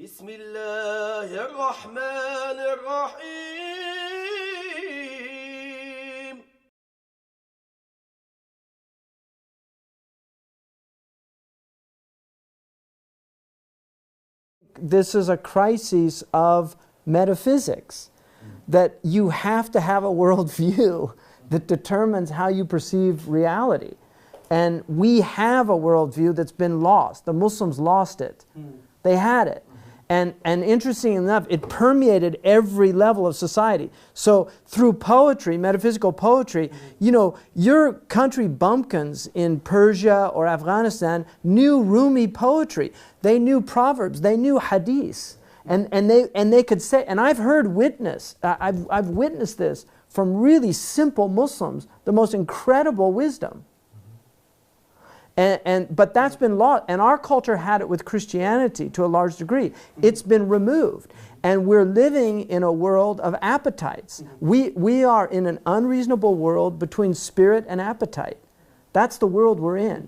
بسم الله الرحمن الرحيم. This is a crisis of metaphysics, that you have to have a worldview that determines how you perceive reality. And we have a worldview that's been lost. The Muslims lost it. They had it. And interesting enough, it permeated every level of society. So through poetry, metaphysical poetry, you know, your country bumpkins in Persia or Afghanistan knew Rumi poetry. They knew proverbs. They knew hadith. And they could say, and I've witnessed this from really simple Muslims, the most incredible wisdom. But that's been lost, and our culture had it with Christianity to a large degree. It's been removed, and we're living in a world of appetites. We are in an unreasonable world between spirit and appetite. That's the world we're in.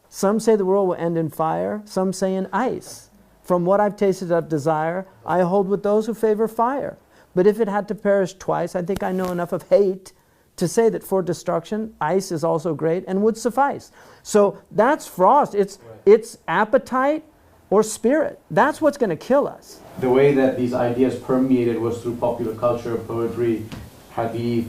Some say the world will end in fire, some say in ice. From what I've tasted of desire, I hold with those who favor fire. But if it had to perish twice, I think I know enough of hate to say that for destruction, ice is also great and would suffice. So that's frost. It's appetite or spirit. That's what's going to kill us. The way that these ideas permeated was through popular culture, poetry, hadith,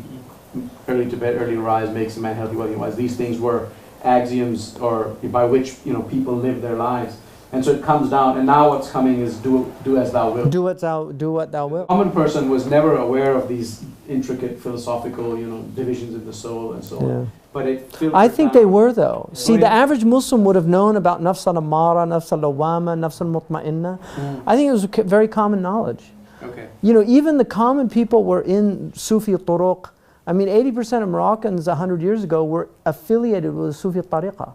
early to bed, early rise, makes a man healthy, wealthy, wise. These things were axioms, or by which people live their lives. And so it comes down, and now what's coming is do as thou wilt. Do what thou wilt. The common person was never aware of these intricate philosophical, divisions of the soul and so on. But it I think they were, though. See, yeah. the average Muslim would have known about nafs al-ammara, nafs al-lawwama, nafs al-mutma'inna. I think it was very common knowledge. Okay. Even the common people were in Sufi turuq. I mean, 80% of Moroccans 100 years ago were affiliated with the Sufi tariqah.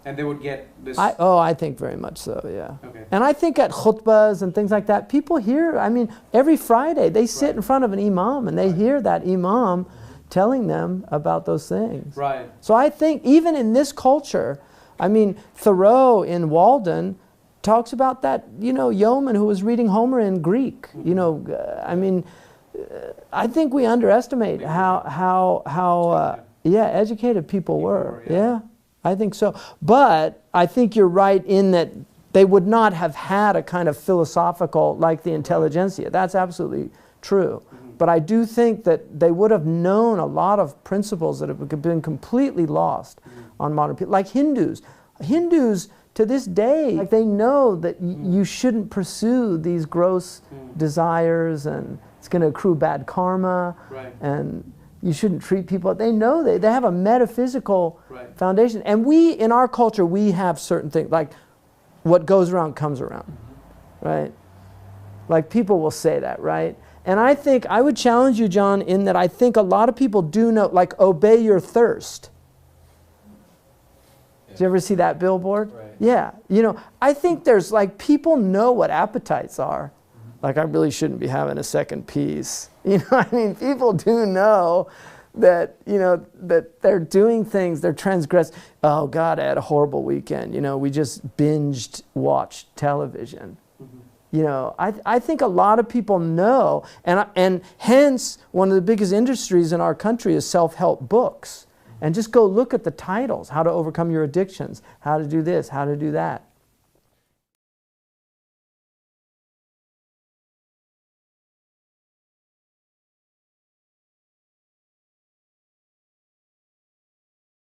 And they would get this... I think very much so, yeah. Okay. And I think at khutbahs and things like that, people hear, I mean, every Friday they sit in front of an imam and they hear that imam telling them about those things. Right. So I think even in this culture, I mean, Thoreau in Walden talks about that, yeoman who was reading Homer in Greek. I mean, I think we underestimate how educated people were. Yeah. I think so. But I think you're right in that they would not have had a kind of philosophical like the intelligentsia. That's absolutely true. But I do think that they would have known a lot of principles that have been completely lost on modern people. Like Hindus. Hindus, to this day, they know that you shouldn't pursue these gross desires, and it's going to accrue bad karma. Right. And you shouldn't treat people. They know they have a metaphysical foundation. And we, in our culture, we have certain things, like what goes around comes around, right? Like people will say that, right? And I think, I would challenge you, John, in that I think a lot of people do know, like obey your thirst. Did you ever see that billboard? Right. Yeah. I think there's people know what appetites are. Like, I really shouldn't be having a second piece. People do know that, that they're doing things, they're transgressing. Oh God, I had a horrible weekend. We just watched television. I think a lot of people know, and hence one of the biggest industries in our country is self-help books. And just go look at the titles: how to overcome your addictions, how to do this, how to do that.